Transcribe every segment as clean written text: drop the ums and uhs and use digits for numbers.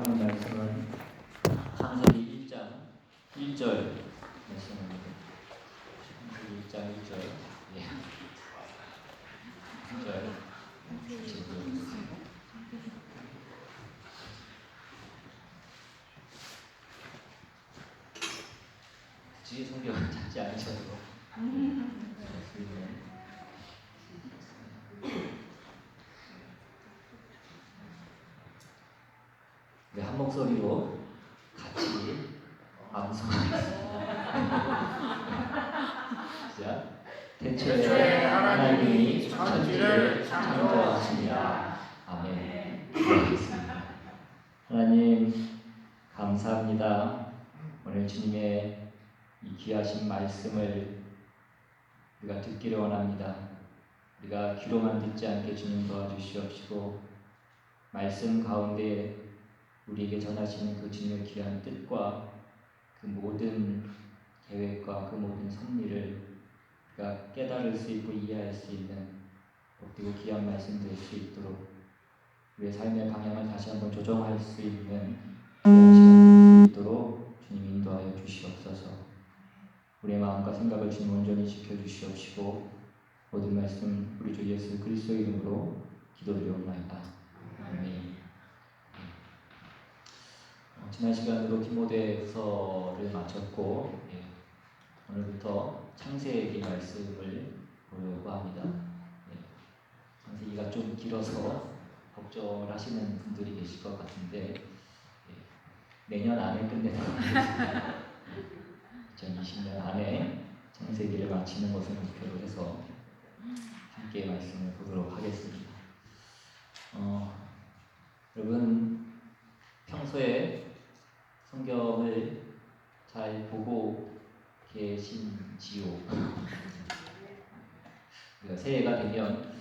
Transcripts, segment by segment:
하는 말씀은 창세기 1장 1절 말씀입니다. 창세기 1장 1절. 예. 1절. 굳이 성경을 찾지 않으셔도 우리 한 목소리로 같이 암송하겠습니다. 자, 태초에 하나님이 천지를 창조하시니라. 아멘. 기도하겠습니다. 하나님 감사합니다. 오늘 주님의 이 귀하신 말씀을 우리가 듣기를 원합니다. 우리가 귀로만 듣지 않게 주님 도와주시옵시고 말씀 가운데 우리에게 전하시는 그 주님의 귀한 뜻과 그 모든 계획과 그 모든 섭리를 우리가 깨달을 수 있고 이해할 수 있는 복되고 귀한 말씀 될 수 있도록 우리의 삶의 방향을 다시 한번 조정할 수 있는 그런 시간 될 수 있도록 주님 인도하여 주시옵소서. 우리의 마음과 생각을 주님 온전히 지켜주시옵시고 모든 말씀 우리 주 예수 그리스도의 이름으로 기도드리옵나이다. 아멘. 지난 시간으로 디모데후서를 마쳤고 오늘부터 창세기 말씀을 보려고 합니다. 창세기가 좀 길어서 걱정을 하시는 분들이 계실 것 같은데 내년 안에 끝내도록 하겠습니다. 2020년 안에 창세기를 마치는 것을 목표로 해서 함께 말씀을 보도록 하겠습니다. 여러분 평소에 성경을 잘 보고 계신지요? 우리가 새해가 되면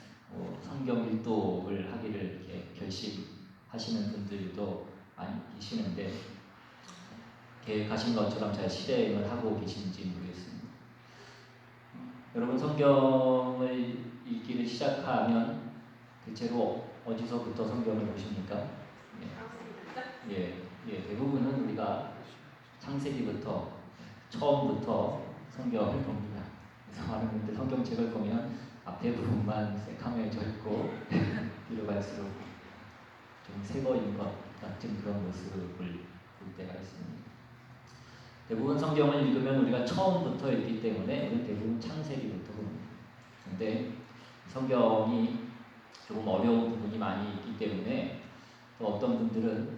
성경 일독을 하기를 이렇게 결심하시는 분들도 많이 계시는데 계획하신 것처럼 잘 실행을 하고 계신지 모르겠습니다. 여러분 성경을 읽기를 시작하면 대체로 어디서부터 성경을 보십니까? 대부분은 우리가 창세기부터 처음부터 성경을 봅니다. 그래서 많은 분들 성경책을 보면 앞에 부분만 새카매져 있고 뒤로 갈수록 좀 새거인 것 같은 그런 모습을 볼 때가 있습니다. 대부분 성경을 읽으면 우리가 처음부터 읽기 때문에 우리는 대부분 창세기부터 봅니다. 그런데 성경이 조금 어려운 부분이 많이 있기 때문에 또 어떤 분들은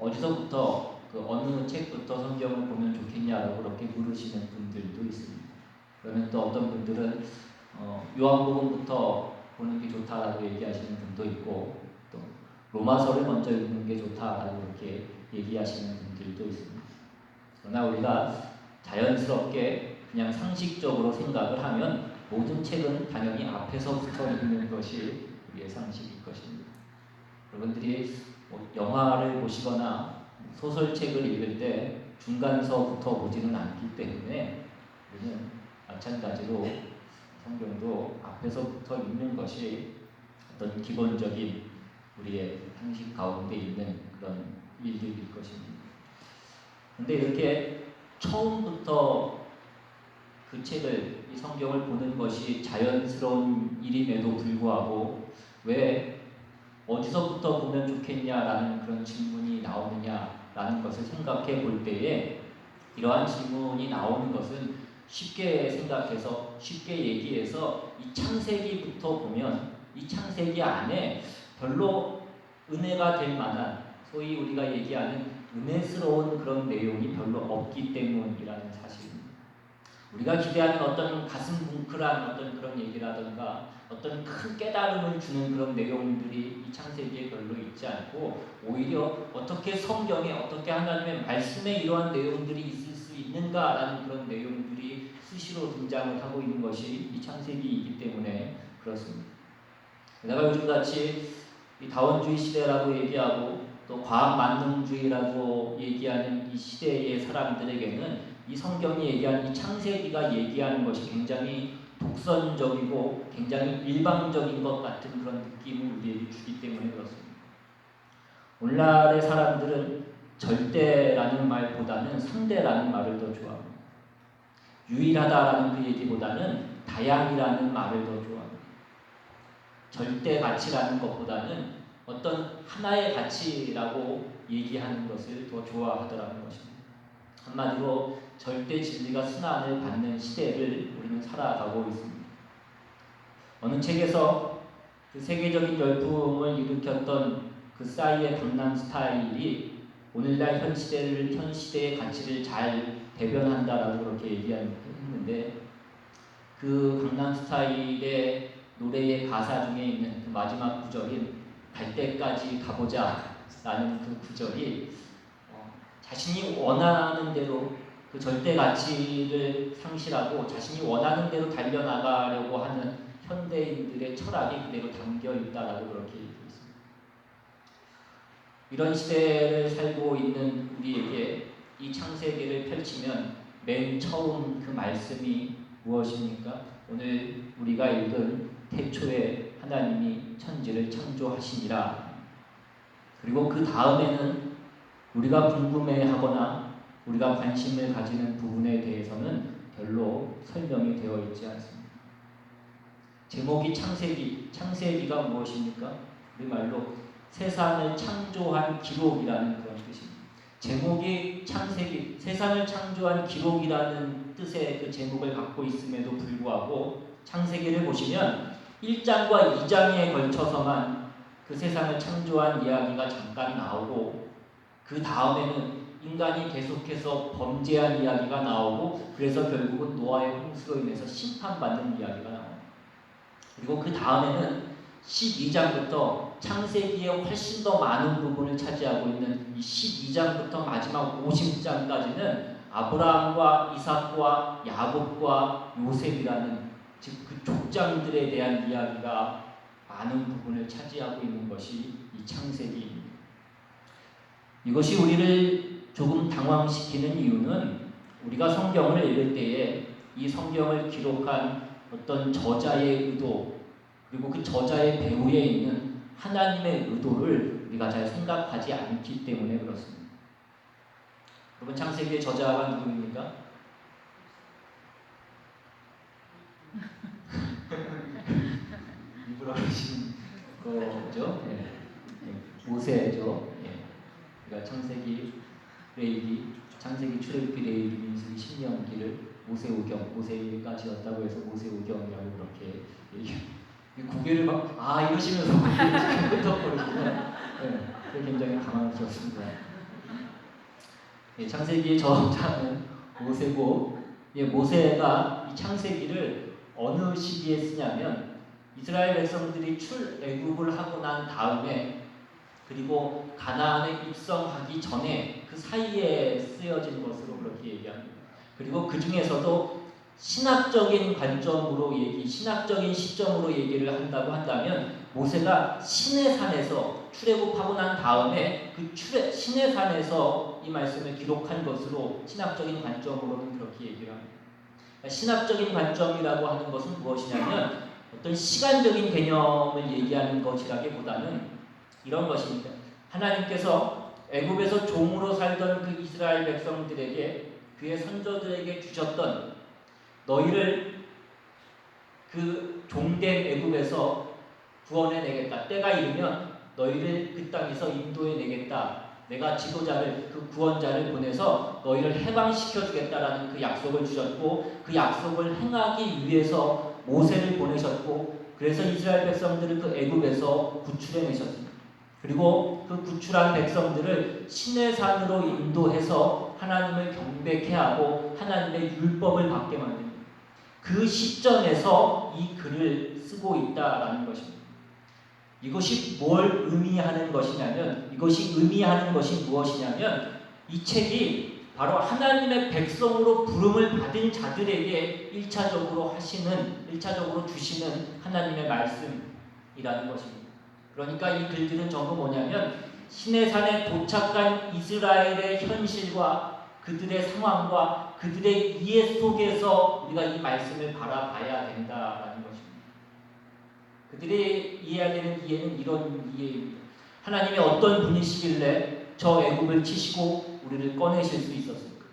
어디서부터 어느 책부터 성경을 보면 좋겠냐라고 그렇게 물으시는 분들도 있습니다. 그러면 또 어떤 분들은 요한복음부터 보는 게 좋다라고 얘기하시는 분도 있고 또 로마서를 먼저 읽는 게 좋다라고 이렇게 얘기하시는 분들도 있습니다. 그러나 우리가 자연스럽게 그냥 상식적으로 생각을 하면 모든 책은 당연히 앞에서부터 읽는 것이 우리의 상식일 것입니다. 여러분들이 영화를 보시거나 소설책을 읽을 때 중간서부터 보지는 않기 때문에 우리는 마찬가지로 성경도 앞에서부터 읽는 것이 어떤 기본적인 우리의 상식 가운데 있는 그런 일들일 것입니다. 그런데 이렇게 처음부터 그 책을, 이 성경을 보는 것이 자연스러운 일임에도 불구하고 왜 어디서부터 보면 좋겠냐라는 그런 질문이 나오느냐라는 것을 생각해 볼 때에 이러한 질문이 나오는 것은 쉽게 생각해서 쉽게 얘기해서 이 창세기부터 보면 이 창세기 안에 별로 은혜가 될 만한 소위 우리가 얘기하는 은혜스러운 그런 내용이 별로 없기 때문이라는 사실입니다. 우리가 기대하는 어떤 가슴 뭉클한 어떤 그런 얘기라든가 어떤 큰 깨달음을 주는 그런 내용들이 이 창세기에 별로 있지 않고 오히려 어떻게 성경에 어떻게 하나님의 말씀에 이러한 내용들이 있을 수 있는가라는 그런 내용들이 수시로 등장을 하고 있는 것이 이 창세기이기 때문에 그렇습니다. 내가 요즘같이 이 다원주의 시대라고 얘기하고 또 과학만능주의라고 얘기하는 이 시대의 사람들에게는 이 성경이 얘기하는 이 창세기가 얘기하는 것이 굉장히 독선적이고 굉장히 일방적인 것 같은 그런 느낌을 우리에게 주기 때문에 그렇습니다. 오늘날의 사람들은 절대라는 말보다는 상대라는 말을 더 좋아합니다. 유일하다라는 그 얘기보다는 다양이라는 말을 더 좋아합니다. 절대 가치라는 것보다는 어떤 하나의 가치라고 얘기하는 것을 더 좋아하더라는 것입니다. 한마디로 절대 진리가 순환을 받는 시대를 우리는 살아가고 있습니다. 어느 책에서 그 세계적인 열풍을 일으켰던 그 싸이의 강남 스타일이 오늘날 현 시대의 가치를 잘 대변한다라고 그렇게 얘기했는데, 그 강남 스타일의 노래의 가사 중에 있는 그 마지막 구절인 갈 때까지 가보자 라는 그 구절이 자신이 원하는 대로 그 절대 가치를 상실하고 자신이 원하는 대로 달려나가려고 하는 현대인들의 철학이 그대로 담겨 있다라고 그렇게 얘기했습니다. 이런 시대를 살고 있는 우리에게 이 창세기를 펼치면 맨 처음 그 말씀이 무엇입니까? 오늘 우리가 읽은 태초에 하나님이 천지를 창조하시니라. 그리고 그 다음에는 우리가 궁금해하거나 우리가 관심을 가지는 부분에 대해서는 별로 설명이 되어 있지 않습니다. 제목이 창세기가 무엇입니까? 우리말로 세상을 창조한 기록이라는 그런 뜻입니다. 제목이 창세기, 세상을 창조한 기록이라는 뜻의 그 제목을 갖고 있음에도 불구하고 창세기를 보시면 1장과 2장에 걸쳐서만 그 세상을 창조한 이야기가 잠깐 나오고, 그 다음에는 인간이 계속해서 범죄한 이야기가 나오고, 그래서 결국은 노아의 홍수로 인해서 심판받는 이야기가 나옵니다. 그리고 그 다음에는 12장부터 창세기의 훨씬 더 많은 부분을 차지하고 있는 이 12장부터 마지막 50장까지는 아브라함과 이삭과 야곱과 요셉이라는 즉 그 족장들에 대한 이야기가 많은 부분을 차지하고 있는 것이 이 창세기입니다. 이것이 우리를 조금 당황시키는 이유는 우리가 성경을 읽을 때에 이 성경을 기록한 어떤 저자의 의도, 그리고 그 저자의 배후에 있는 하나님의 의도를 우리가 잘 생각하지 않기 때문에 그렇습니다. 여러분, 창세기의 저자가 누구입니까? 일부러 하신 거죠? 예. 모세죠. 예. 그러니까 창세기, 출애굽기, 레위기, 민수기, 신명기를 모세오경, 모세가 지었다고 해서 모세오경이라고 그렇게 얘기합니다. 고개를 막 이러시면서 끄덕거리시면 굉장히 당황스럽습니다. 창세기의 저자는 모세고, 모세가 이 창세기를 어느 시기에 쓰냐면 이스라엘 백성들이 출애굽을 하고 난 다음에, 그리고 가나안에 입성하기 전에 그 사이에 쓰여진 것으로 그렇게 얘기합니다. 그리고 그 중에서도 신학적인 신학적인 시점으로 얘기를 한다고 한다면 모세가 시내산에서 출애굽하고 난 다음에 그 시내산에서 이 말씀을 기록한 것으로 신학적인 관점으로는 그렇게 얘기를 합니다. 신학적인 관점이라고 하는 것은 무엇이냐면 어떤 시간적인 개념을 얘기하는 것이라기보다는 이런 것입니다. 하나님께서 애굽에서 종으로 살던 그 이스라엘 백성들에게, 그의 선조들에게 주셨던 너희를 그 종된 애굽에서 구원해내겠다, 때가 이르면 너희를 그 땅에서 인도해내겠다, 내가 지도자를, 그 구원자를 보내서 너희를 해방시켜주겠다라는 그 약속을 주셨고, 그 약속을 행하기 위해서 모세를 보내셨고, 그래서 이스라엘 백성들을 그 애굽에서 구출해내셨습니다. 그리고 그 구출한 백성들을 시내산으로 인도해서 하나님을 경배케 하고 하나님의 율법을 받게 만듭니다. 그 시점에서 이 글을 쓰고 있다라는 것입니다. 이것이 뭘 의미하는 것이냐면, 무엇이냐면 이 책이 바로 하나님의 백성으로 부름을 받은 자들에게 1차적으로 주시는 하나님의 말씀이라는 것입니다. 그러니까 이 글들은 전부 뭐냐면 시내산에 도착한 이스라엘의 현실과 그들의 상황과 그들의 이해 속에서 우리가 이 말씀을 바라봐야 된다라는 것입니다. 그들이 이해해야 되는 이해는 이런 이해입니다. 하나님이 어떤 분이시길래 저 애굽을 치시고 우리를 꺼내실 수 있었을까?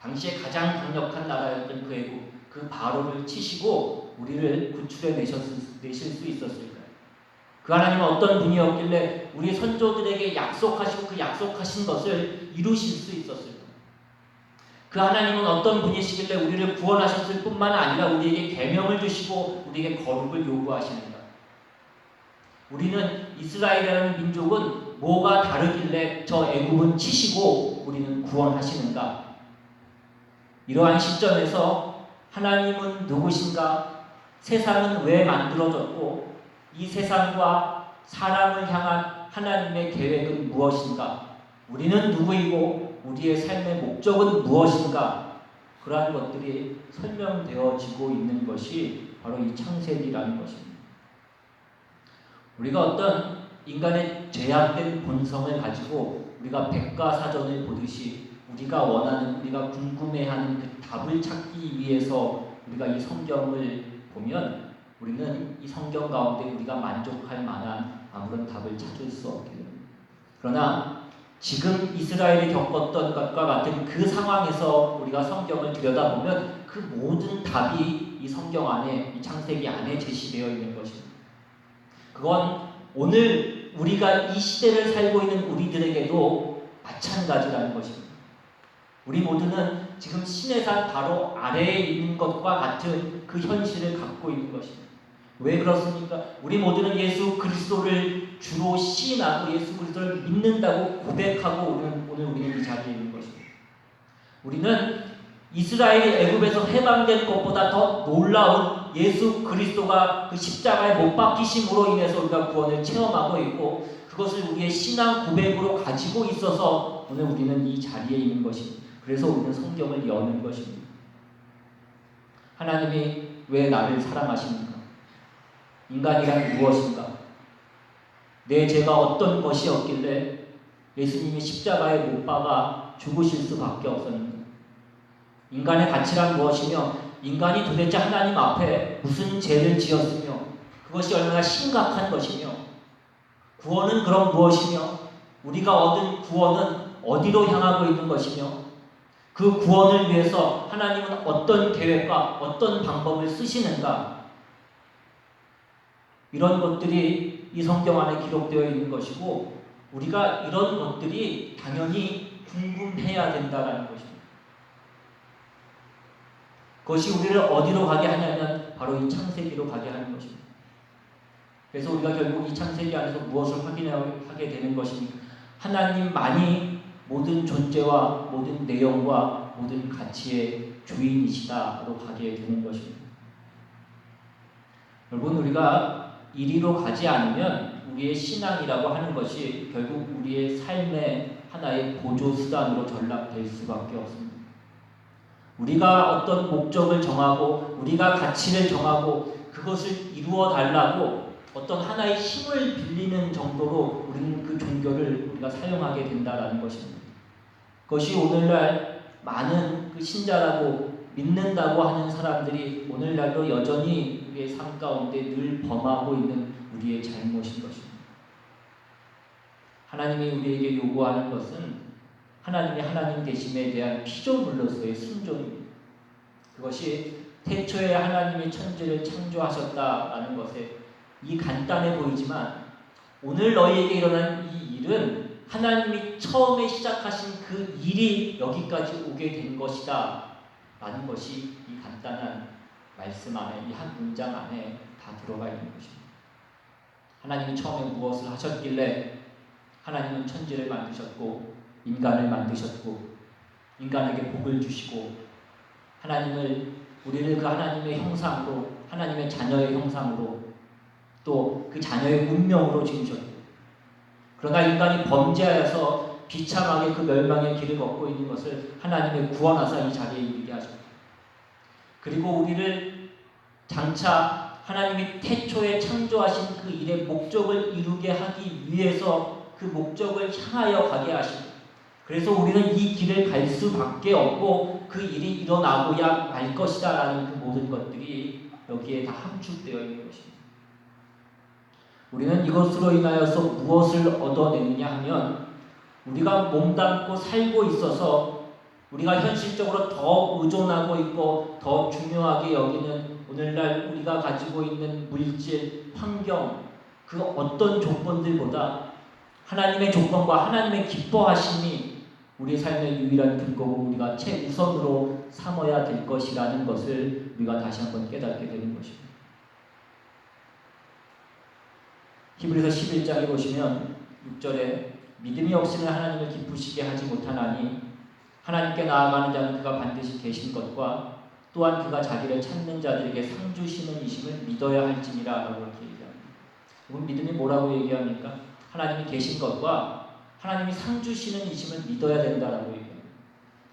당시에 가장 강력한 나라였던 그 애굽, 그 바로를 치시고 우리를 구출해 내실 수 있었을까요? 그 하나님은 어떤 분이었길래 우리 선조들에게 약속하시고 그 약속하신 것을 이루실 수 있었을까요? 그 하나님은 어떤 분이시길래 우리를 구원하셨을 뿐만 아니라 우리에게 계명을 주시고 우리에게 거룩을 요구하시는가? 우리는 이스라엘이라는 민족은 뭐가 다르길래 저 애굽은 치시고 우리는 구원하시는가? 이러한 시점에서 하나님은 누구신가? 세상은 왜 만들어졌고 이 세상과 사람을 향한 하나님의 계획은 무엇인가? 우리는 누구이고 우리의 삶의 목적은 무엇인가? 그러한 것들이 설명되어지고 있는 것이 바로 이 창세기라는 것입니다. 우리가 어떤 인간의 죄악된 본성을 가지고 우리가 백과사전을 보듯이 우리가 원하는, 우리가 궁금해하는 그 답을 찾기 위해서 우리가 이 성경을 보면 우리는 이 성경 가운데 우리가 만족할 만한 아무런 답을 찾을 수 없게 됩니다. 그러나 지금 이스라엘이 겪었던 것과 같은 그 상황에서 우리가 성경을 들여다보면 그 모든 답이 이 성경 안에, 이 창세기 안에 제시되어 있는 것입니다. 그건 오늘 우리가 이 시대를 살고 있는 우리들에게도 마찬가지라는 것입니다. 우리 모두는 지금 시내산 바로 아래에 있는 것과 같은 그 현실을 갖고 있는 것입니다. 왜 그렇습니까? 우리 모두는 예수 그리스도를 주로 시인하고 예수 그리스도를 믿는다고 고백하고 오늘 우리는 이 자리에 있는 것입니다. 우리는 이스라엘이 애굽에서 해방된 것보다 더 놀라운 예수 그리스도가 그 십자가에 못 박히심으로 인해서 우리가 구원을 체험하고 있고 그것을 우리의 신앙 고백으로 가지고 있어서 오늘 우리는 이 자리에 있는 것입니다. 그래서 우리는 성경을 여는 것입니다. 하나님이 왜 나를 사랑하십니까? 인간이란 무엇인가? 내 죄가 어떤 것이었길래 예수님이 십자가에 못 박아 죽으실 수밖에 없었는가? 인간의 가치란 무엇이며 인간이 도대체 하나님 앞에 무슨 죄를 지었으며 그것이 얼마나 심각한 것이며 구원은 그럼 무엇이며 우리가 얻은 구원은 어디로 향하고 있는 것이며 그 구원을 위해서 하나님은 어떤 계획과 어떤 방법을 쓰시는가? 이런 것들이 이 성경 안에 기록되어 있는 것이고 우리가 이런 것들이 당연히 궁금해야 된다는 것입니다. 그것이 우리를 어디로 가게 하냐면 바로 이 창세기로 가게 하는 것입니다. 그래서 우리가 결국 이 창세기 안에서 무엇을 확인하게 되는 것입니까? 하나님만이 모든 존재와 모든 내용과 모든 가치의 주인이시다로 가게 되는 것입니다. 여러분, 우리가 이리로 가지 않으면 우리의 신앙이라고 하는 것이 결국 우리의 삶의 하나의 보조수단으로 전락될 수밖에 없습니다. 우리가 어떤 목적을 정하고 우리가 가치를 정하고 그것을 이루어 달라고 어떤 하나의 힘을 빌리는 정도로 우리는 그 종교를 우리가 사용하게 된다는 것입니다. 그것이 오늘날 많은 그 신자라고 믿는다고 하는 사람들이 오늘날도 여전히 우리의 삶 가운데 늘 범하고 있는 우리의 잘못인 것입니다. 하나님이 우리에게 요구하는 것은 하나님이 하나님 되심에 대한 피조물로서의 순종입니다. 그것이 태초에 하나님이 천지를 창조하셨다라는 것에 이 간단해 보이지만 오늘 너희에게 일어난 이 일은 하나님이 처음에 시작하신 그 일이 여기까지 오게 된 것이다 라는 것이 이 간단한 말씀 안에, 이 한 문장 안에 다 들어가 있는 것입니다. 하나님이 처음에 무엇을 하셨길래 하나님은 천지를 만드셨고 인간을 만드셨고 인간에게 복을 주시고 우리를 그 하나님의 형상으로, 하나님의 자녀의 형상으로 또 그 자녀의 운명으로 지으셨고 그러나 인간이 범죄하여서 비참하게 그 멸망의 길을 걷고 있는 것을 하나님의 구원하사 이 자리에 이르게 하셨고 그리고 우리를 장차 하나님이 태초에 창조하신 그 일의 목적을 이루게 하기 위해서 그 목적을 향하여 가게 하시고 그래서 우리는 이 길을 갈 수밖에 없고 그 일이 일어나고야 말 것이다 라는 그 모든 것들이 여기에 다 함축되어 있는 것입니다. 우리는 이것으로 인하여서 무엇을 얻어내느냐 하면 우리가 몸담고 살고 있어서 우리가 현실적으로 더 의존하고 있고 더 중요하게 여기는 오늘날 우리가 가지고 있는 물질, 환경, 그 어떤 조건들보다 하나님의 조건과 하나님의 기뻐하심이 우리 삶의 유일한 근거고 우리가 최우선으로 삼아야 될 것이라는 것을 우리가 다시 한번 깨닫게 되는 것입니다. 히브리서 11장에 보시면 6절에 믿음이 없이는 하나님을 기쁘시게 하지 못하나니 하나님께 나아가는 자는 그가 반드시 계신 것과 또한 그가 자기를 찾는 자들에게 상 주시는 이심을 믿어야 할지니라 라고 이렇게 얘기합니다. 그럼 믿음이 뭐라고 얘기합니까? 하나님이 계신 것과 하나님이 상 주시는 이심을 믿어야 된다라고 얘기합니다.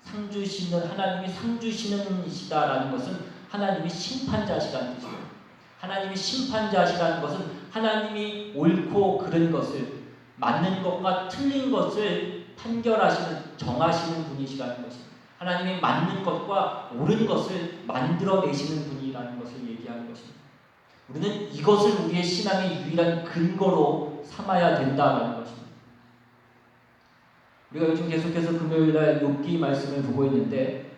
상 주시는 하나님이 상 주시는 이시다라는 것은 하나님이 심판자시라는 뜻이에요. 하나님이 심판자시라는 것은 하나님이 옳고 그른 것을 맞는 것과 틀린 것을 판결하시는 정하시는 분이시라는 것입니다. 하나님이 맞는 것과 옳은 것을 만들어내시는 분이라는 것을 얘기하는 것입니다. 우리는 이것을 우리의 신앙의 유일한 근거로 삼아야 된다는 것입니다. 우리가 요즘 계속해서 금요일날 욥기 말씀을 보고 있는데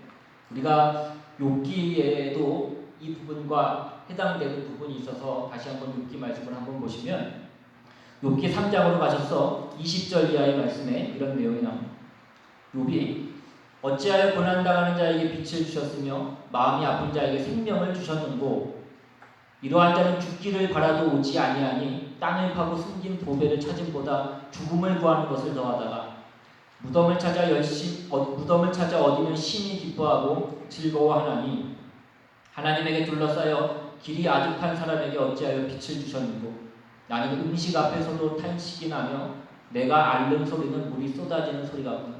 우리가 욥기에도 이 부분과 해당되는 부분이 있어서 다시 한번 욥기 말씀을 한번 보시면 욥기 3장으로 가셔서 20절 이하의 말씀에 이런 내용이 나옵니다. 욥이 어찌하여 고난당하는 자에게 빛을 주셨으며 마음이 아픈 자에게 생명을 주셨는고 이러한 자는 죽기를 바라도 오지 아니하니 땅을 파고 숨긴 보배를 찾음보다 죽음을 구하는 것을 더하다가 무덤을 찾아 얻으면 심히 기뻐하고 즐거워하나니 하나님에게 둘러싸여 길이 아득한 사람에게 어찌하여 빛을 주셨는고 나는 음식 앞에서도 탄식이 나며 내가 앓는 소리는 물이 쏟아지는 소리 같구나.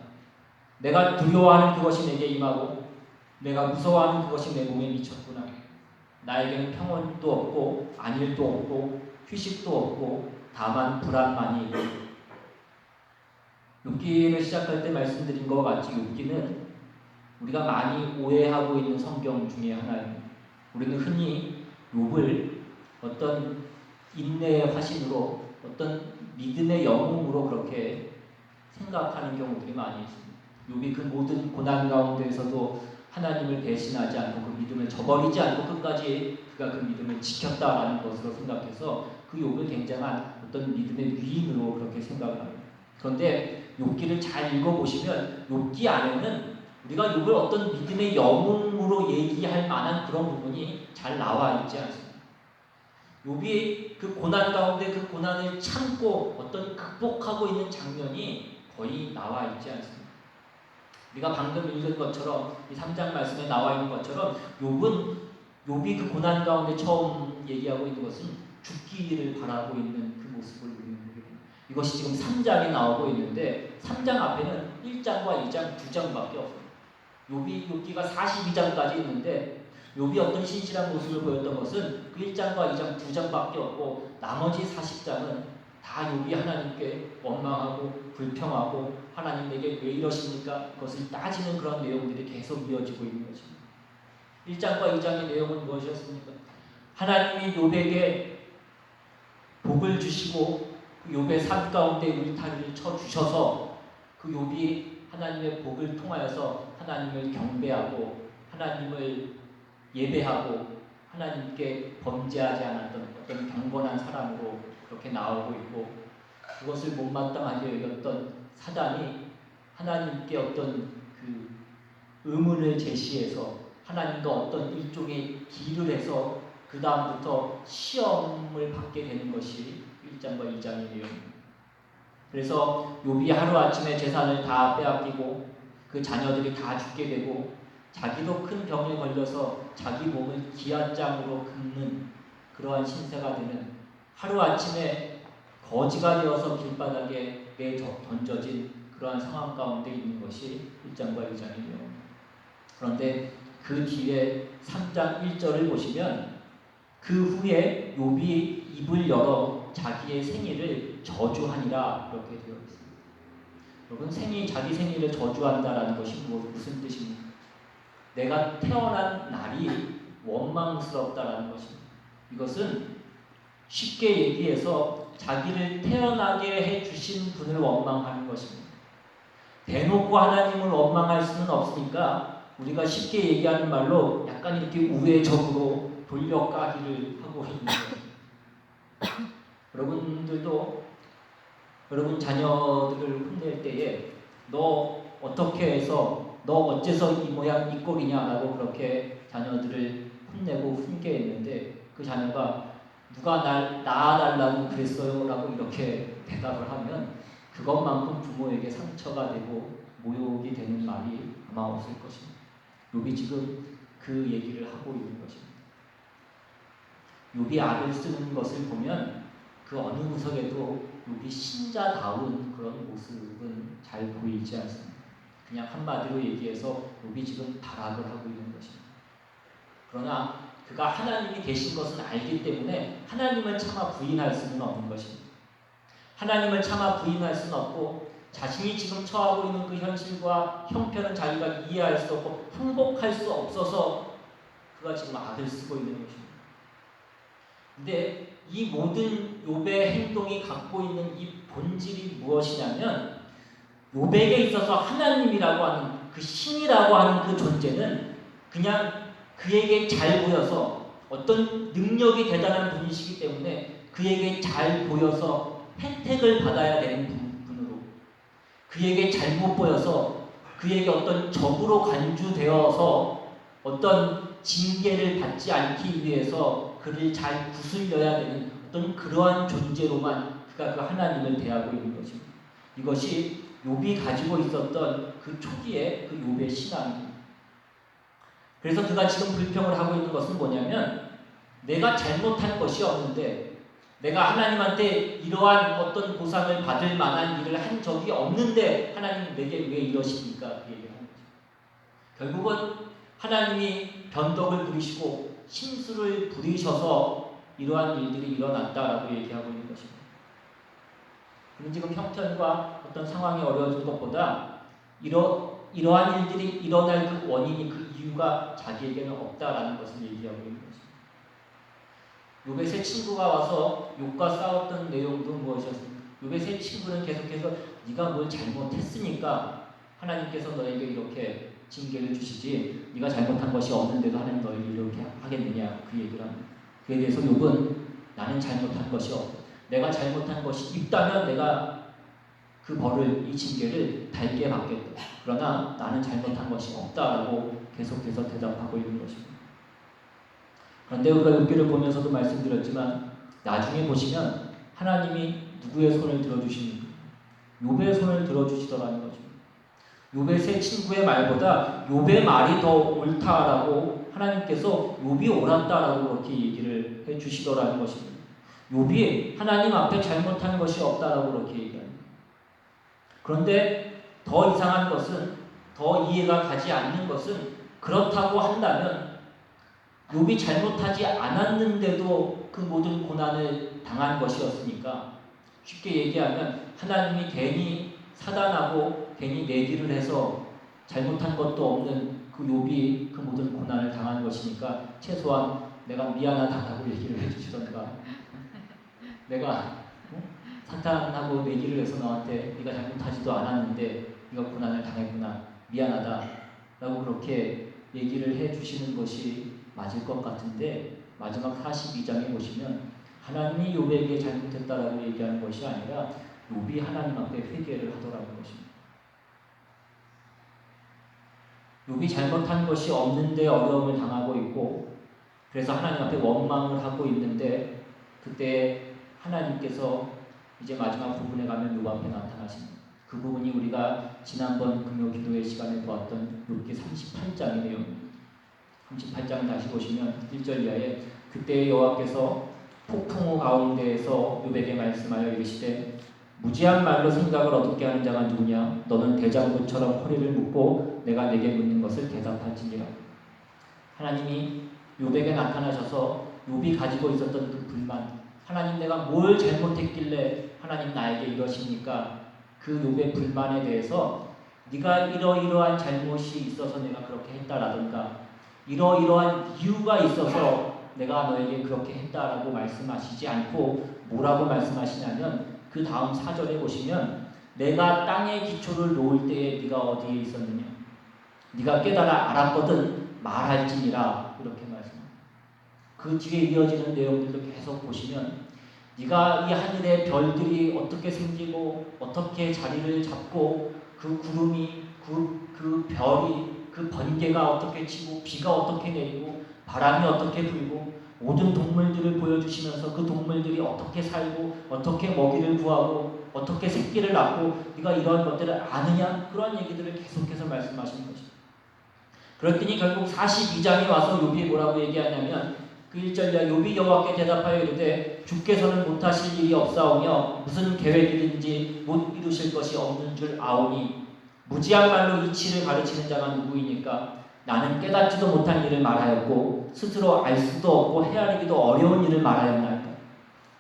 내가 두려워하는 그것이 내게 임하고 내가 무서워하는 그것이 내 몸에 미쳤구나. 나에게는 평온도 없고 안일도 없고 휴식도 없고 다만 불안만이 있고. 욥기를 시작할 때 말씀드린 것 같이 욥기는 우리가 많이 오해하고 있는 성경 중에 하나입니다. 우리는 흔히 욥을 어떤 인내의 화신으로 어떤 믿음의 영웅으로 그렇게 생각하는 경우들이 많이 있습니다. 욥이 그 모든 고난 가운데에서도 하나님을 배신하지 않고 그 믿음을 저버리지 않고 끝까지 그가 그 믿음을 지켰다라는 것으로 생각해서 그 욥을 굉장한 어떤 믿음의 위인으로 그렇게 생각을 합니다. 그런데 욥기를 잘 읽어보시면 욥기 안에는 우리가 욥을 어떤 믿음의 영웅으로 얘기할 만한 그런 부분이 잘 나와 있지 않습니다. 욥이 그 고난 가운데 그 고난을 참고 어떤 극복하고 있는 장면이 거의 나와 있지 않습니다. 우리가 방금 읽은 것처럼 이 3장 말씀에 나와 있는 것처럼 욥이 그 고난 가운데 처음 얘기하고 있는 것은 죽기를 바라고 있는 그 모습을 우리는 보게 됩니다. 이것이 지금 3장에 나오고 있는데 3장 앞에는 1장과 2장, 2장밖에 없습니다. 욥기가 42장까지 있는데 욥이 어떤 신실한 모습을 보였던 것은 그 1장과 2장, 2장밖에 없고 나머지 40장은 다 욥이 하나님께 원망하고 불평하고 하나님에게 왜 이러십니까? 그것을 따지는 그런 내용들이 계속 이어지고 있는 것입니다. 1장과 2장의 내용은 무엇이었습니까? 하나님이 욥에게 복을 주시고 그 욥의 삶 가운데 울타리를 쳐주셔서 그 욥이 하나님의 복을 통하여서 하나님을 경배하고 하나님을 예배하고 하나님께 범죄하지 않았던 어떤 경건한 사람으로 그렇게 나오고 있고 그것을 못마땅하게 여겼던 사단이 하나님께 어떤 그 의문을 제시해서 하나님과 어떤 일종의 딜을 해서 그 다음부터 시험을 받게 되는 것이 1장과 2장의 내용입니다. 그래서 욥이 하루아침에 재산을 다 빼앗기고 그 자녀들이 다 죽게 되고 자기도 큰 병에 걸려서 자기 몸을 기아장으로 긁는 그러한 신세가 되는 하루아침에 거지가 되어서 길바닥에 던져진 그러한 상황 가운데 있는 것이 1장과 2장의 내용입니다. 그런데 그 뒤에 3장 1절을 보시면 그 후에 욥이 입을 열어 자기의 생일을 저주하니라 그렇게 되어 있습니다. 여러분 자기 생일을 저주한다라는 것이 무슨 뜻입니까? 내가 태어난 날이 원망스럽다라는 것입니다. 이것은 쉽게 얘기해서 자기를 태어나게 해주신 분을 원망하는 것입니다. 대놓고 하나님을 원망할 수는 없으니까 우리가 쉽게 얘기하는 말로 약간 이렇게 우회적으로 돌려까기를 하고 있는 거예요. 여러분들도 여러분 자녀들을 혼낼 때에 너 어떻게 해서 너 어째서 이 모양 이 꼴이냐라고 그렇게 자녀들을 혼내고 훈계했는데 그 자녀가 누가 날 낳아달라고 그랬어요 라고 이렇게 대답을 하면 그것만큼 부모에게 상처가 되고 모욕이 되는 말이 아마 없을 것입니다. 욥이 지금 그 얘기를 하고 있는 것입니다. 욥이 악을 쓰는 것을 보면 그 어느 구석에도 욥이 신자다운 그런 모습은 잘 보이지 않습니다. 그냥 한마디로 얘기해서 욥이 지금 발악을 하고 있는 것입니다. 그러나 그가 하나님이 되신 것은 알기 때문에 하나님을 차마 부인할 수는 없는 것입니다. 하나님을 차마 부인할 수는 없고 자신이 지금 처하고 있는 그 현실과 형편은 자기가 이해할 수 없고 항복할 수 없어서 그가 지금 악을 쓰고 있는 것입니다. 근데 이 모든 욥의 행동이 갖고 있는 이 본질이 무엇이냐면 욥에게 있어서 하나님이라고 하는 그 신이라고 하는 그 존재는 그냥 그에게 잘 보여서 어떤 능력이 대단한 분이시기 때문에 그에게 잘 보여서 혜택을 받아야 되는 분으로 그에게 잘못 보여서 그에게 어떤 적으로 간주되어서 어떤 징계를 받지 않기 위해서 그를 잘 구슬려야 되는 어떤 그러한 존재로만 그가 그 하나님을 대하고 있는 것입니다. 이것이 욥이 가지고 있었던 그 초기의 그 욥의 신앙입니다. 그래서 그가 지금 불평을 하고 있는 것은 뭐냐면 내가 잘못한 것이 없는데 내가 하나님한테 이러한 어떤 보상을 받을 만한 일을 한 적이 없는데 하나님 내게 왜 이러십니까? 그 얘기를 하는 거죠. 결국은 하나님이 변덕을 부리시고 심술을 부리셔서 이러한 일들이 일어났다라고 얘기하고 있는 것입니다. 그럼 지금 형편과 어떤 상황이 어려워진 것보다 이러한 일들이 일어날 그 원인이 그 이유가 자기에게는 없다라는 것을 얘기하고 있는 것입니다. 욥의 세 친구가 와서 욥과 싸웠던 내용도 무엇이었습니까? 욥의 세 친구는 계속해서 네가 뭘 잘못했으니까 하나님께서 너에게 이렇게 징계를 주시지 네가 잘못한 것이 없는데도 하나님 너에게 이렇게 하겠느냐 그 얘기를 합니다. 그에 대해서 욥은 나는 잘못한 것이 없다. 내가 잘못한 것이 있다면 내가 그 벌을 이 징계를 달게 받겠다. 그러나 나는 잘못한 것이 없다라고 계속해서 대답하고 있는 것입니다. 그런데 우리가 욥기를 보면서도 말씀드렸지만 나중에 보시면 하나님이 누구의 손을 들어주십니까? 욥의 손을 들어주시더라는 거죠. 욥의 세 친구의 말보다 욥의 말이 더 옳다라고 하나님께서 욥이 옳았다라고 그렇게 얘기를 해주시더라는 것입니다. 욥이 하나님 앞에 잘못한 것이 없다라고 그렇게 얘기합니다. 그런데 더 이상한 것은 더 이해가 가지 않는 것은 그렇다고 한다면 욥이 잘못하지 않았는데도 그 모든 고난을 당한 것이었으니까 쉽게 얘기하면 하나님이 괜히 사단하고 괜히 내기를 해서 잘못한 것도 없는 그 욥이 그 모든 고난을 당한 것이니까 최소한 내가 미안하다고 얘기를 해주시던가 내가 사탄하고 내기를 해서 너한테 네가 잘못하지도 않았는데 네가 고난을 당했구나 미안하다 라고 그렇게 얘기를 해주시는 것이 맞을 것 같은데 마지막 42장에 보시면 하나님이 욥에게 잘못했다라고 얘기하는 것이 아니라 욥이 하나님 앞에 회개를 하더라는 것입니다. 욥이 잘못한 것이 없는데 어려움을 당하고 있고 그래서 하나님 앞에 원망을 하고 있는데 그때 하나님께서 이제 마지막 부분에 가면 욥 앞에 나타나십니다. 그 부분이 우리가 지난번 금요 기도회 시간에 보았던 욥기 38장의 내용입니다. 38장 다시 보시면 1절 이하에 그때 여호와께서 폭풍우 가운데에서 욥에게 말씀하여 이르시되 무지한 말로 생각을 어둡게 하는 자가 누구냐 너는 대장부처럼 허리를 묶고 내가 내게 묻는 것을 대답할지니라. 하나님이 욥에게 나타나셔서 욥이 가지고 있었던 그 불만 하나님 내가 뭘 잘못했길래 하나님 나에게 이러십니까? 그 욥의 불만에 대해서 네가 이러이러한 잘못이 있어서 내가 그렇게 했다라든가 이러이러한 이유가 있어서 내가 너에게 그렇게 했다라고 말씀하시지 않고 뭐라고 말씀하시냐면 그 다음 4절에 보시면 내가 땅의 기초를 놓을 때에 네가 어디에 있었느냐 네가 깨달아 알았거든 말할지니라 이렇게 말씀합니다. 그 뒤에 이어지는 내용들도 계속 보시면 네가 이 하늘의 별들이 어떻게 생기고 어떻게 자리를 잡고 그 구름이 그 별이 그 번개가 어떻게 치고 비가 어떻게 내리고 바람이 어떻게 불고 모든 동물들을 보여주시면서 그 동물들이 어떻게 살고 어떻게 먹이를 구하고 어떻게 새끼를 낳고 네가 이러한 것들을 아느냐 그런 얘기들을 계속해서 말씀하시는 것입니다. 그랬더니 결국 42장에 와서 욥이 뭐라고 얘기하냐면 그 1절에 욥이 여호와께 대답하여 이르되 주께서는 못하실 일이 없사오며 무슨 계획이든지 못 이루실 것이 없는 줄 아오니 무지한 말로 이치를 가르치는 자가 누구이니까 나는 깨닫지도 못한 일을 말하였고 스스로 알 수도 없고 헤아리기도 어려운 일을 말하였나이다.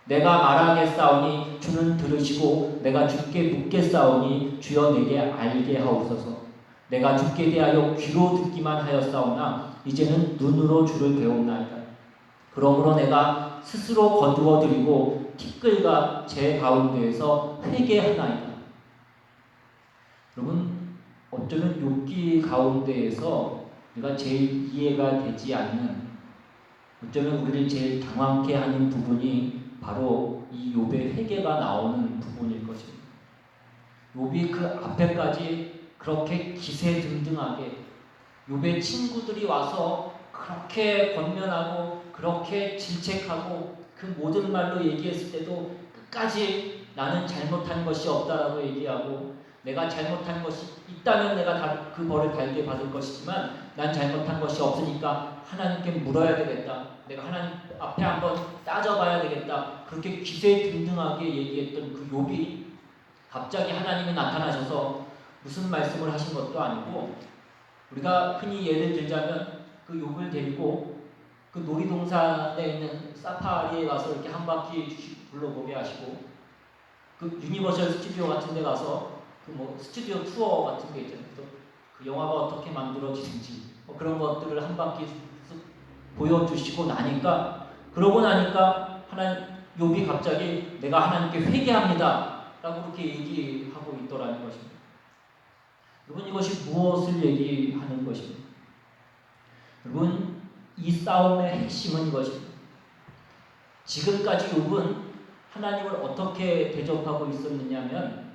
내가 말하겠사오니 주는 들으시고 내가 주께 묻겠사오니 주여 내게 알게 하옵소서. 내가 주께 대하여 귀로 듣기만 하였사오나 이제는 눈으로 주를 배웠나이다. 그러므로 내가 스스로 거두어 드리고 티끌과 제 가운데에서 회개하나이다. 여러분 어쩌면 욥기 가운데에서 우리가 제일 이해가 되지 않는 어쩌면 우리를 제일 당황케 하는 부분이 바로 이 욥의 회개가 나오는 부분일 것입니다. 욥이 그 앞에까지 그렇게 기세등등하게 욥의 친구들이 와서 그렇게 권면하고 그렇게 질책하고 그 모든 말로 얘기했을 때도 끝까지 나는 잘못한 것이 없다라고 얘기하고 내가 잘못한 것이 있다면 내가 그 벌을 달게 받을 것이지만 난 잘못한 것이 없으니까 하나님께 물어야 되겠다. 내가 하나님 앞에 한번 따져봐야 되겠다. 그렇게 기세등등하게 얘기했던 그 욥이 갑자기 하나님이 나타나셔서 무슨 말씀을 하신 것도 아니고 우리가 흔히 예를 들자면 그 욥을 데리고 그 놀이동산에 있는 사파리에 가서 이렇게 한 바퀴 둘러보게 하시고 그 유니버셜 스튜디오 같은 데 가서 그 뭐 스튜디오 투어 같은 게 있잖아요. 그 영화가 어떻게 만들어지는지 그런 것들을 한 바퀴 보여주시고 나니까 그러고 나니까 욥이 갑자기 내가 하나님께 회개합니다 라고 그렇게 얘기하고 있더라는 것입니다. 여러분 이것이 무엇을 얘기하는 것입니까? 여러분 이 싸움의 핵심은 이것입니다. 지금까지 욥은 하나님을 어떻게 대접하고 있었느냐면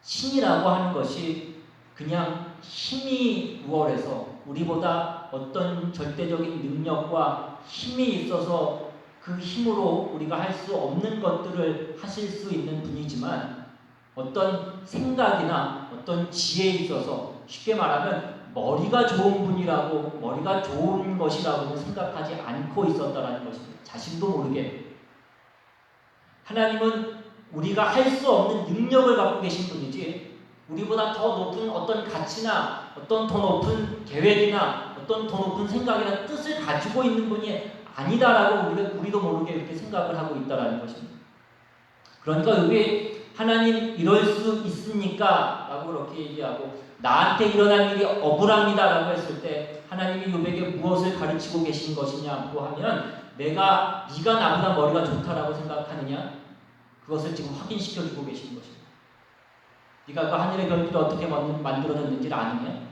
신이라고 하는 것이 그냥 힘이 우월해서 우리보다 어떤 절대적인 능력과 힘이 있어서 그 힘으로 우리가 할 수 없는 것들을 하실 수 있는 분이지만 어떤 생각이나 어떤 지혜에 있어서 쉽게 말하면 머리가 좋은 분이라고 머리가 좋은 것이라고는 생각하지 않고 있었다라는 것입니다. 자신도 모르게 하나님은 우리가 할 수 없는 능력을 갖고 계신 분이지 우리보다 더 높은 어떤 가치나 어떤 더 높은 계획이나 어떤 더 높은 생각이나 뜻을 가지고 있는 분이 아니다라고 우리도 모르게 이렇게 생각을 하고 있다라는 것입니다. 그러니까 여기 하나님 이럴 수 있습니까? 라고 그렇게 얘기하고 나한테 일어난 일이 억울합니다 라고 했을 때 하나님이 욥에게 무엇을 가르치고 계신 것이냐고 하면 네가 나보다 머리가 좋다라고 생각하느냐? 그것을 지금 확인시켜주고 계신 것입니다. 네가 그 하늘의 별들이 어떻게 만들어졌는지를 아느냐?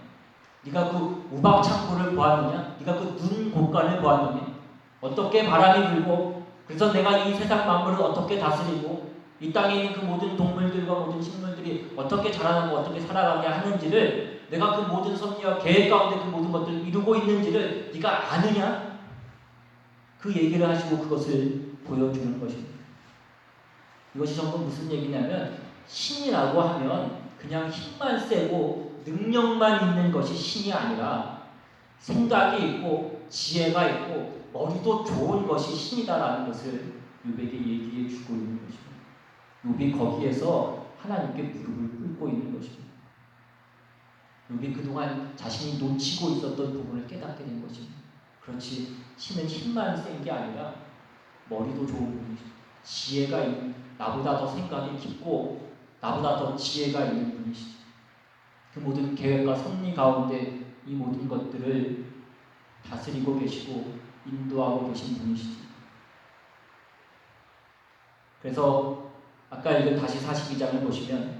네가 그 우박 창고를 보았느냐? 네가 그 눈 곳간을 보았느냐? 어떻게 바람이 불고 그래서 내가 이 세상 만물을 어떻게 다스리고 이 땅에 있는 그 모든 동물들과 모든 식물들이 어떻게 자라나고 어떻게 살아가게 하는지를 내가 그 모든 섭리와 계획 가운데 그 모든 것들을 이루고 있는지를 네가 아느냐? 그 얘기를 하시고 그것을 보여주는 것입니다. 이것이 전부 무슨 얘기냐면 신이라고 하면 그냥 힘만 세고 능력만 있는 것이 신이 아니라 생각이 있고 지혜가 있고 머리도 좋은 것이 신이다라는 것을 욥에게 얘기해 주고 있는 것입니다. 욥이 거기에서 하나님께 무릎을 꿇고 있는 것입니다. 욥이 그동안 자신이 놓치고 있었던 부분을 깨닫게 된 것입니다. 그렇지 신은 힘만 센 게 아니라 머리도 좋은 분이죠. 지혜가 있는 나보다 더 생각이 깊고 나보다 더 지혜가 있는 분이시죠. 그 모든 계획과 섭리 가운데 이 모든 것들을 다스리고 계시고 인도하고 계신 분이시죠. 그래서 아까 읽은 다시 42장을 보시면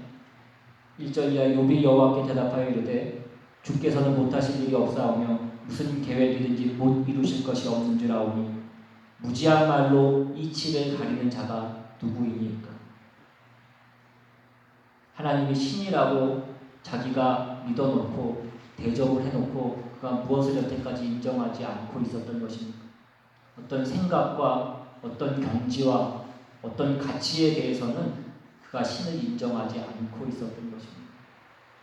1절 이하 욥이 여호와께 대답하여 이르되 주께서는 못하실 일이 없사오며 무슨 계획이든지 못 이루실 것이 없는 줄 아오니 무지한 말로 이치를 가리는 자가 누구이니까. 하나님이 신이라고 자기가 믿어놓고 대접을 해놓고 그가 무엇을 여태까지 인정하지 않고 있었던 것입니까? 어떤 생각과 어떤 경지와 어떤 가치에 대해서는 그가 신을 인정하지 않고 있었던 것입니다.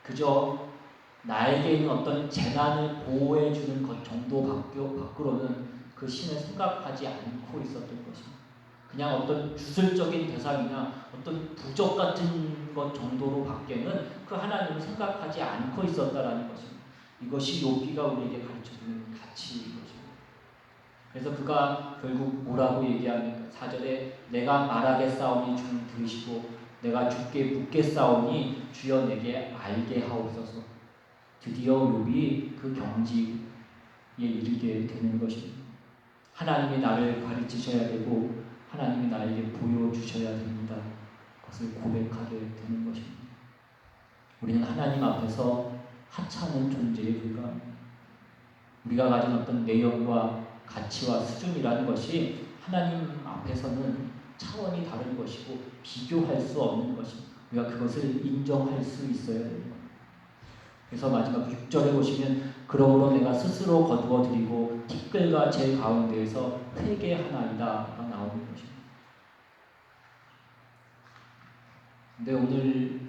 그저 나에게 있는 어떤 재난을 보호해주는 것 정도 밖으로는 그 신을 생각하지 않고 있었던 것입니다. 그냥 어떤 주술적인 대상이나 어떤 부적 같은 것 정도로 밖에는 그 하나님을 생각하지 않고 있었다라는 것입니다. 이것이 욥기가 우리에게 가르쳐주는 가치인 것입니다. 그래서 그가 결국 뭐라고 얘기합니까? 4절에 내가 말하겠사오니 주는 들으시고 내가 주께 묻겠사오니 주여 내게 알게 하옵소서. 드디어 욥이 그 경지에 이르게 되는 것입니다. 하나님이 나를 가르치셔야 되고 하나님이 나에게 보여주셔야 됩니다. 그것을 고백하게 되는 것입니다. 우리는 하나님 앞에서 하찮은 존재에 불과합니다. 우리가 가진 어떤 내용과 가치와 수준이라는 것이 하나님 앞에서는 차원이 다른 것이고 비교할 수 없는 것입니다. 우리가 그것을 인정할 수 있어야 됩니다. 그래서 마지막 6절에 보시면 그러므로 내가 스스로 거두어드리고 티끌과 제 가운데에서 회개하나이다가 나오는 것입니다. 근데 오늘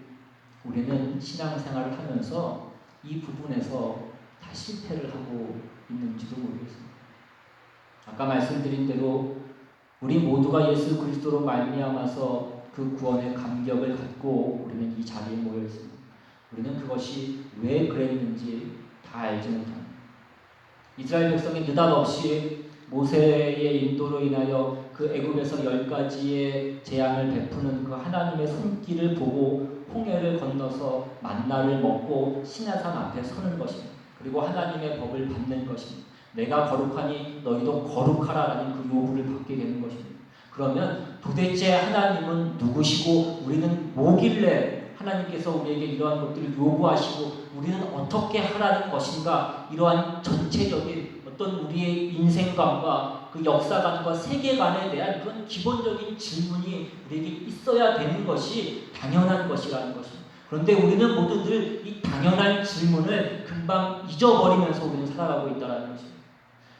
우리는 신앙생활을 하면서 이 부분에서 다 실패를 하고 있는지도 모르겠습니다. 아까 말씀드린 대로 우리 모두가 예수 그리스도로 말미암아서 그 구원의 감격을 갖고 우리는 이 자리에 모여 있습니다. 우리는 그것이 왜 그랬는지 다 알지 못합니다. 이스라엘 백성이 느닷없이 모세의 인도로 인하여 그 애굽에서 10가지의 재앙을 베푸는 그 하나님의 손길을 보고 홍해를 건너서 만나를 먹고 시내산 앞에 서는 것입니다. 그리고 하나님의 법을 받는 것입니다. 내가 거룩하니 너희도 거룩하라라는 그 요구를 받게 되는 것입니다. 그러면 도대체 하나님은 누구시고 우리는 뭐길래 하나님께서 우리에게 이러한 것들을 요구하시고 우리는 어떻게 하라는 것인가, 이러한 전체적인 어떤 우리의 인생관과 그 역사관과 세계관에 대한 그런 기본적인 질문이 우리에게 있어야 되는 것이 당연한 것이라는 것입니다. 그런데 우리는 모두들 이 당연한 질문을 금방 잊어버리면서 우리는 살아가고 있다는 것입니다.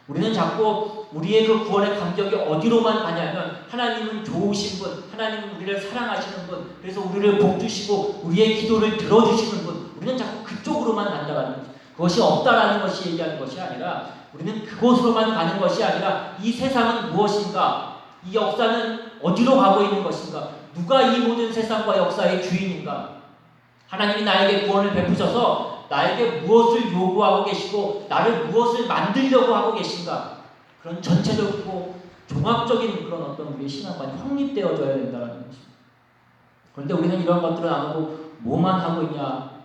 우리는 자꾸 우리의 그 구원의 감격이 어디로만 가냐면 하나님은 좋으신 분, 하나님은 우리를 사랑하시는 분, 그래서 우리를 복주시고 우리의 기도를 들어주시는 분, 우리는 자꾸 그쪽으로만 간다는 거죠. 그것이 없다라는 것이 얘기하는 것이 아니라 우리는 그곳으로만 가는 것이 아니라 이 세상은 무엇인가, 이 역사는 어디로 가고 있는 것인가, 누가 이 모든 세상과 역사의 주인인가, 하나님이 나에게 구원을 베푸셔서 나에게 무엇을 요구하고 계시고 나를 무엇을 만들려고 하고 계신가, 그런 전체적이고 종합적인 그런 어떤 우리의 신앙관이 확립되어져야 된다는 것입니다. 그런데 우리는 이런 것들을 안 하고 뭐만 하고 있냐,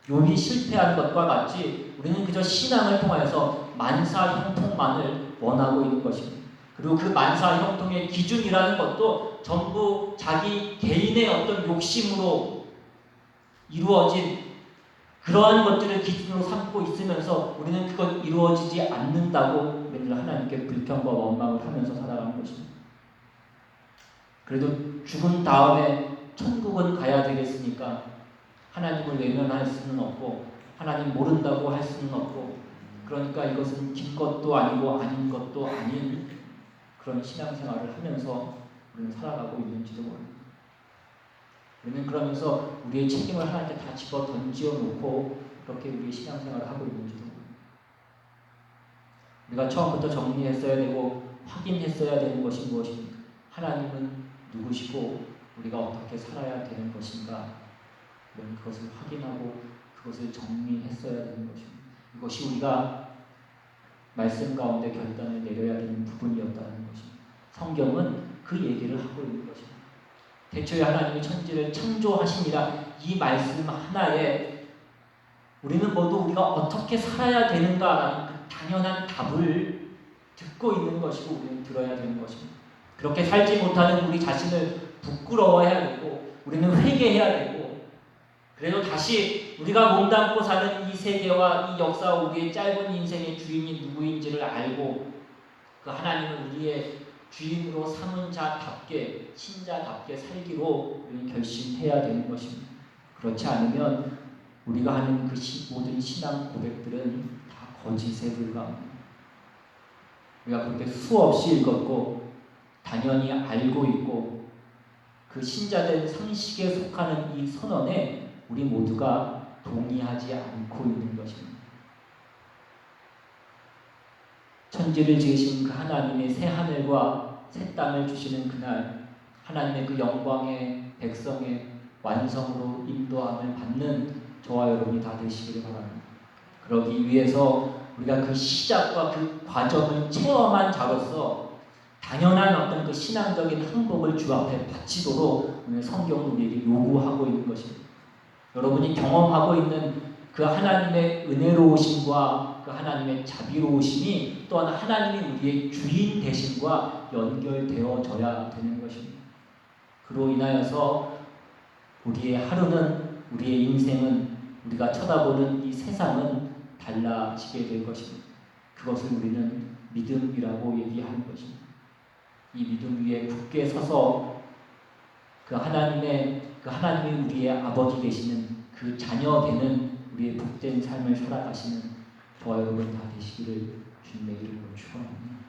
욥이 실패한 것과 같이 우리는 그저 신앙을 통하여서 만사형통만을 원하고 있는 것입니다. 그리고 그 만사형통의 기준이라는 것도 전부 자기 개인의 어떤 욕심으로 이루어진 그러한 것들을 기준으로 삼고 있으면서 우리는 그것 이루어지지 않는다고 맨날 하나님께 불평과 원망을 하면서 살아가는 것입니다. 그래도 죽은 다음에 천국은 가야 되겠으니까 하나님을 외면할 수는 없고 하나님 모른다고 할 수는 없고, 그러니까 이것은 긴 것도 아니고 아닌 것도 아닌 그런 신앙생활을 하면서 우리는 살아가고 있는지도 모릅니다. 우리는 그러면서 우리의 책임을 하나님께 다 집어 던지어 놓고 그렇게 우리의 신앙생활을 하고 있는지도 모릅니다. 우리가 처음부터 정리했어야 되고 확인했어야 되는 것이 무엇입니까? 하나님은 누구시고 우리가 어떻게 살아야 되는 것인가, 우리는 그것을 확인하고 그것을 정리했어야 되는 것입니다. 이것이 우리가 말씀 가운데 결단을 내려야 되는 부분이었다는 것입니다. 성경은 그 얘기를 하고 있는 것입니다. 대초에 하나님이 천지를 창조하시니라, 이 말씀 하나에 우리는 모두 우리가 어떻게 살아야 되는가라는 그 당연한 답을 듣고 있는 것이고 우리는 들어야 되는 것입니다. 그렇게 살지 못하는 우리 자신을 부끄러워해야 되고 우리는 회개해야 되고 그래도 다시 우리가 몸담고 사는 이 세계와 이 역사와 우리의 짧은 인생의 주인이 누구인지를 알고 그 하나님을 우리의 주인으로 삼은 자답게 신자답게 살기로 우리는 결심해야 되는 것입니다. 그렇지 않으면 우리가 하는 그 모든 신앙 고백들은 다 거짓에 불과합니다. 우리가 그렇게 수없이 읽었고 당연히 알고 있고 그 신자된 상식에 속하는 이 선언에 우리 모두가 동의하지 않고 있는 것입니다. 천지를 지으신 그 하나님의 새 하늘과 새 땅을 주시는 그날 하나님의 그 영광의 백성의 완성으로 인도함을 받는 저와 여러분이 다 되시기를 바랍니다. 그러기 위해서 우리가 그 시작과 그 과정을 체험한 자로서 당연한 어떤 그 신앙적인 항복을 주 앞에 바치도록 오늘 성경은 우리에게 요구하고 있는 것입니다. 여러분이 경험하고 있는 그 하나님의 은혜로우심과 그 하나님의 자비로우심이 또한 하나님이 우리의 주인 되심과 연결되어져야 되는 것입니다. 그로 인하여서 우리의 하루는 우리의 인생은 우리가 쳐다보는 이 세상은 달라지게 될 것입니다. 그것을 우리는 믿음이라고 얘기하는 것입니다. 이 믿음 위에 굳게 서서 그 하나님이 우리의 아버지 되시는 그 자녀 되는 우리의 복된 삶을 살아가시는 저와 여러분 다 되시기를 주님의 이름으로 축원합니다.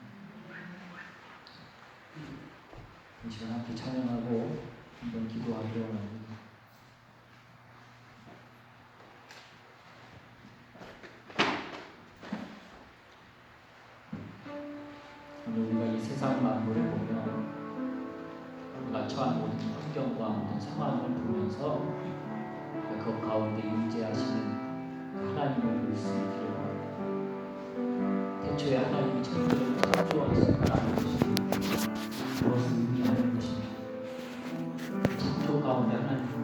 이 시간 함께 찬양하고 한번 기도하기로 합니다. 오늘 우리가 이 세상 만물을 보면 우리가 처한 모든 환경과 모든 상황을 보면서 그 가운데 임재하시는 하나님을 볼 수 있기를 바랍니다. 태초에 하나님이 천지를 창조하셨다는 것이 무엇을 의미하는 것입니다. 창조 가운데 하나님